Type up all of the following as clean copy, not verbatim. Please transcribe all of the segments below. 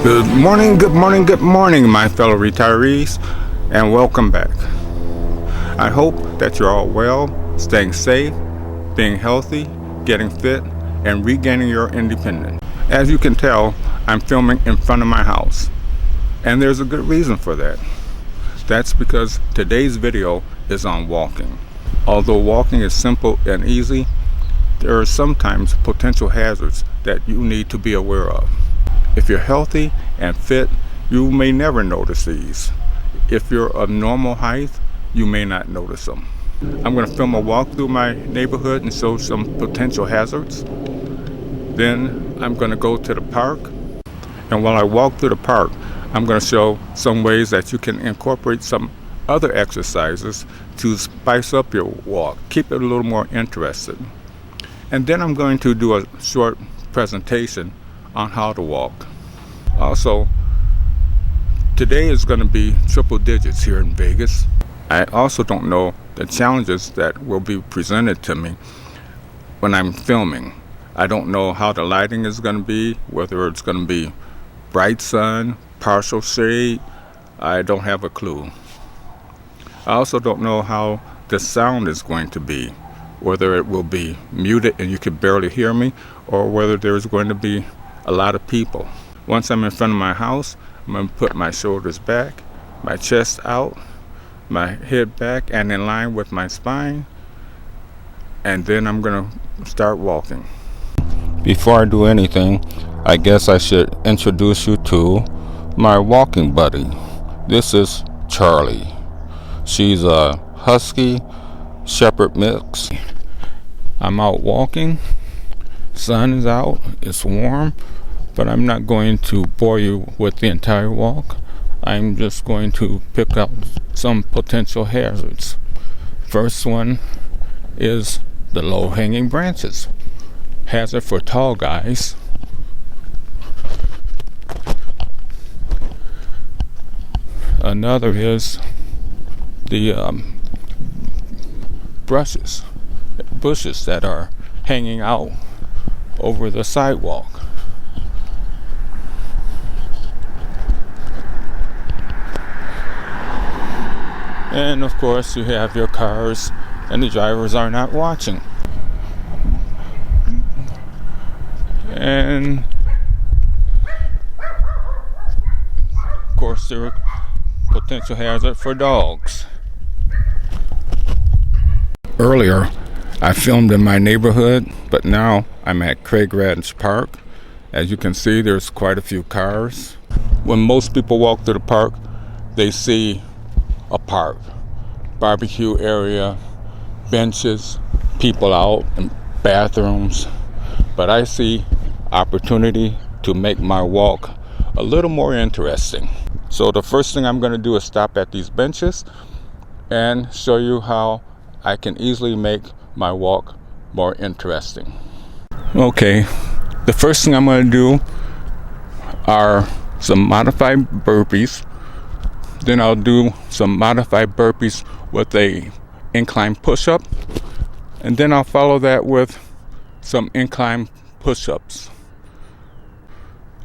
Good morning, my fellow retirees, and welcome back. I hope that you're all well, staying safe, being healthy, getting fit, and regaining your independence. As you can tell, I'm filming in front of my house, and there's a good reason for that. That's because today's video is on walking. Although walking is simple and easy, there are sometimes potential hazards that you need to be aware of. If you're healthy and fit, you may never notice these. If you're of normal height, you may not notice them. I'm going to film a walk through my neighborhood and show some potential hazards. Then I'm going to go to the park. And while I walk through the park, I'm going to show some ways that you can incorporate some other exercises to spice up your walk, keep it a little more interesting. And then I'm going to do a short presentation on how to walk. Also, today is going to be triple digits here in Vegas. I also don't know the challenges that will be presented to me when I'm filming. I don't know how the lighting is going to be, whether it's going to be bright sun, partial shade. I don't have a clue. I also don't know how the sound is going to be, whether it will be muted and you can barely hear me, or whether there's going to be a lot of people. Once I'm in front of my house, I'm going to put my shoulders back, my chest out, my head back and in line with my spine, and then I'm going to start walking. Before I do anything, I guess I should introduce you to my walking buddy. This is Charlie. She's a husky shepherd mix. I'm out walking. Sun is out, it's warm, but I'm not going to bore you with the entire walk. I'm just going to pick up some potential hazards. First one is the low-hanging branches. Hazard for tall guys. Another is the bushes that are hanging out over the sidewalk. And of course you have your cars and the drivers are not watching. And of course there are potential hazard for dogs. Earlier I filmed in my neighborhood, but now I'm at Craig Ranch Park. As you can see, there's quite a few cars. When most people walk through the park, they see a park, barbecue area, benches, people out, and bathrooms. But I see opportunity to make my walk a little more interesting. So the first thing I'm going to do is stop at these benches and show you how I can easily make my walk more interesting. Okay, the first thing I'm going to do are some modified burpees. Then I'll do some modified burpees with a incline push-up, and then I'll follow that with some incline push-ups.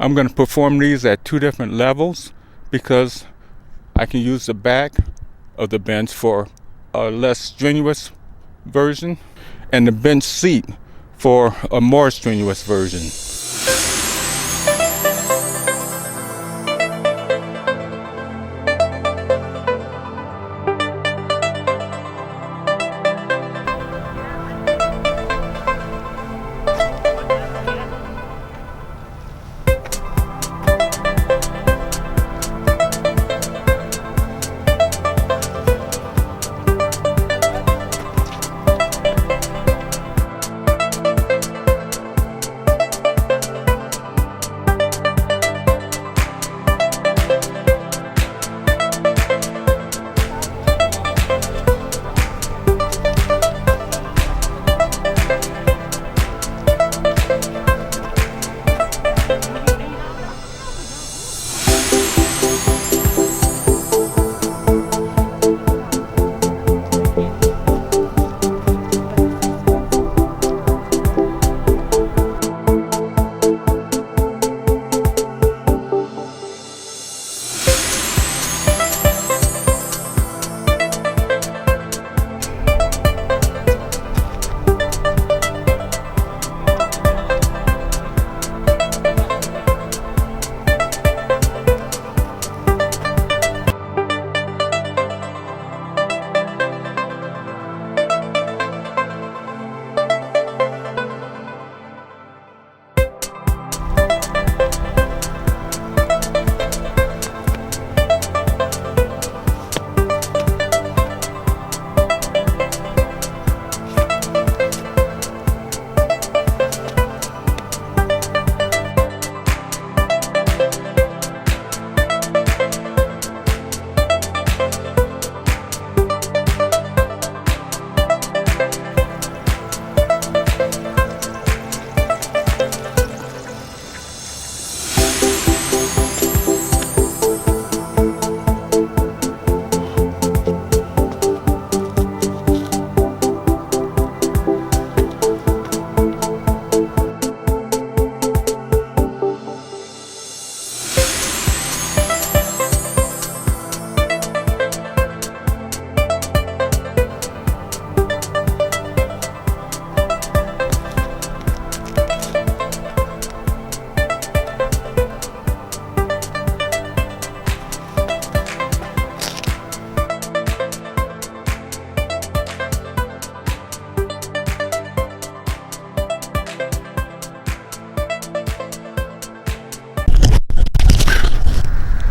I'm going to perform these at 2 different levels because I can use the back of the bench for a less strenuous version and the bench seat for a more strenuous version.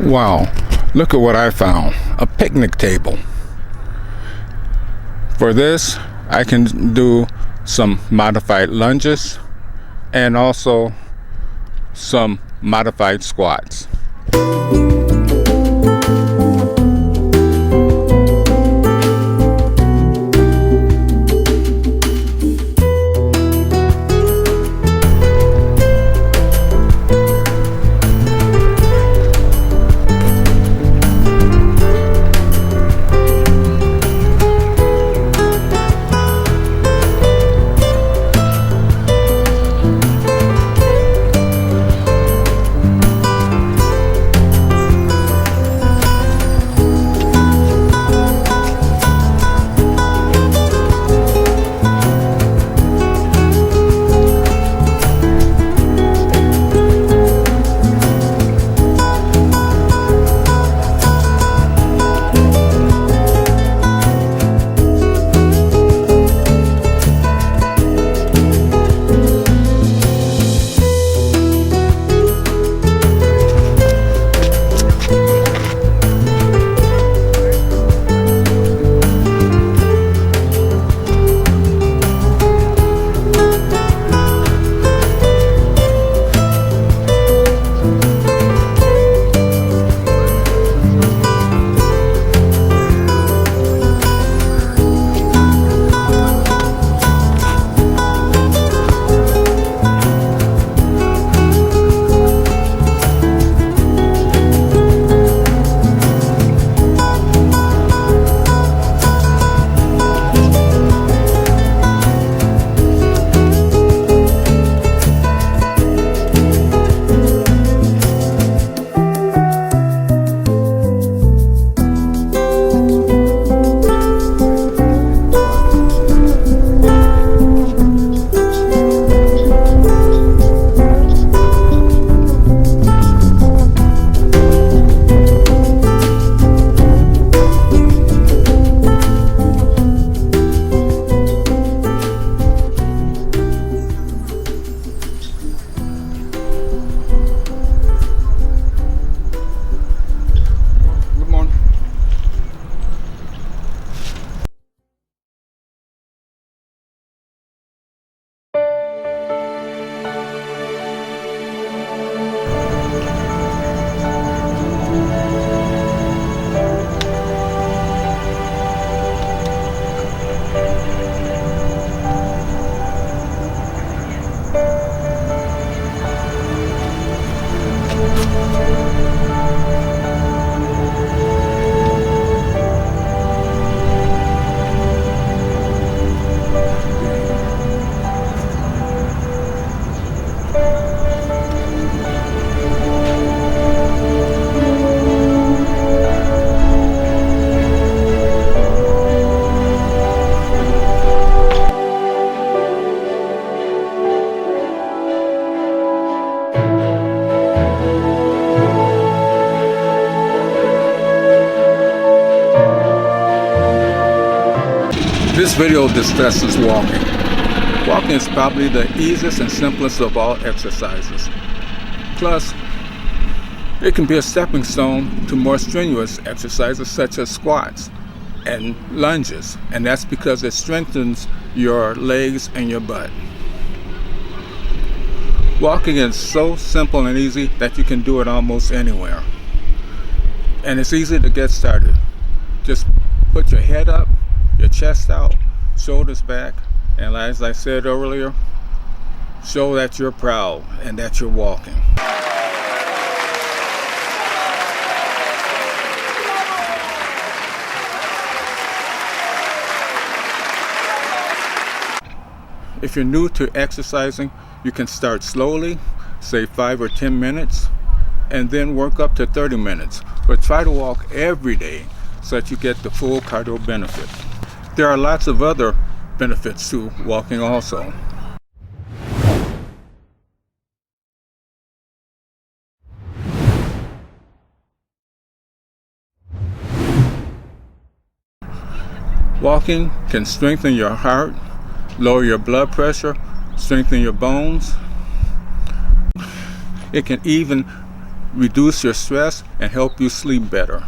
Wow, look at what I found. A picnic table. For this, I can do some modified lunges and also some modified squats. This video discusses walking. Walking is probably the easiest and simplest of all exercises. Plus, it can be a stepping stone to more strenuous exercises such as squats and lunges, and that's because it strengthens your legs and your butt. Walking is so simple and easy that you can do it almost anywhere. And it's easy to get started. Just put your head up, your chest out, shoulders back, and as I said earlier, show that you're proud and that you're walking. If you're new to exercising, you can start slowly, say 5 or 10 minutes, and then work up to 30 minutes. But try to walk every day so that you get the full cardio benefit. There are lots of other benefits to walking also. Walking can strengthen your heart, lower your blood pressure, strengthen your bones. It can even reduce your stress, and help you sleep better.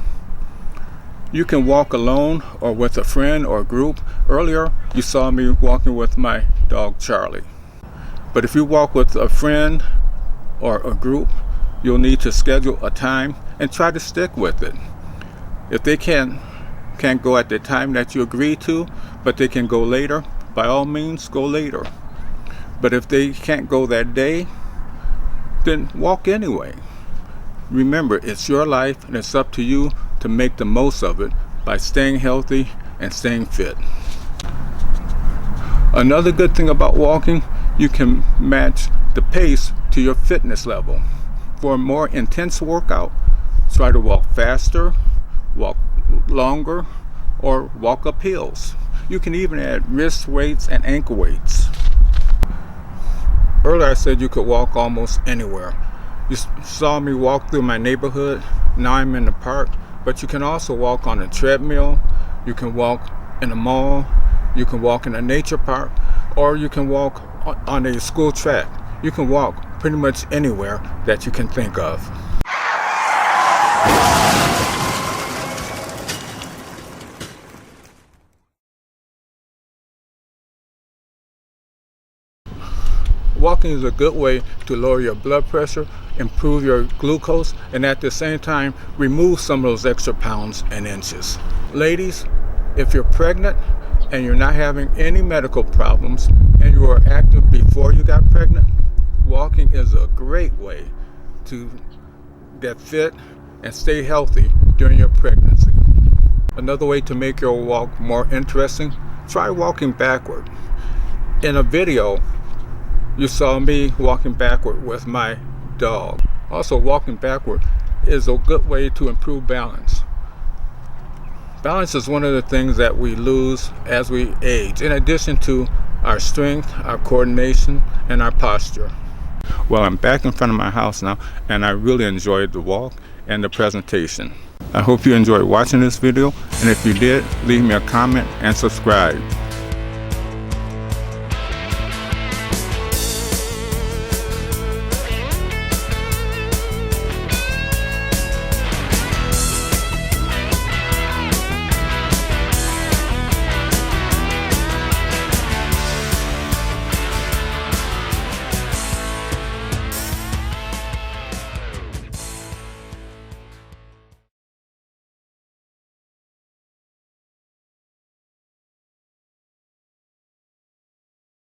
You can walk alone or with a friend or group. Earlier, you saw me walking with my dog Charlie. But if you walk with a friend or a group, you'll need to schedule a time and try to stick with it. If they can't go at the time that you agree to, but they can go later, by all means, go later. But if they can't go that day, then walk anyway. Remember, it's your life and it's up to you to make the most of it by staying healthy and staying fit. Another good thing about walking, you can match the pace to your fitness level. For a more intense workout, try to walk faster, walk longer, or walk up hills. You can even add wrist weights and ankle weights. Earlier I said you could walk almost anywhere. You saw me walk through my neighborhood. Now I'm in the park. But you can also walk on a treadmill, you can walk in a mall, you can walk in a nature park, or you can walk on a school track. You can walk pretty much anywhere that you can think of. Walking is a good way to lower your blood pressure, improve your glucose, and at the same time, remove some of those extra pounds and inches. Ladies, if you're pregnant and you're not having any medical problems and you were active before you got pregnant, walking is a great way to get fit and stay healthy during your pregnancy. Another way to make your walk more interesting, try walking backward. In a video, you saw me walking backward with my dog. Also, walking backward is a good way to improve balance. Balance is one of the things that we lose as we age, in addition to our strength, our coordination, and our posture. Well, I'm back in front of my house now, and I really enjoyed the walk and the presentation. I hope you enjoyed watching this video, and if you did, leave me a comment and subscribe.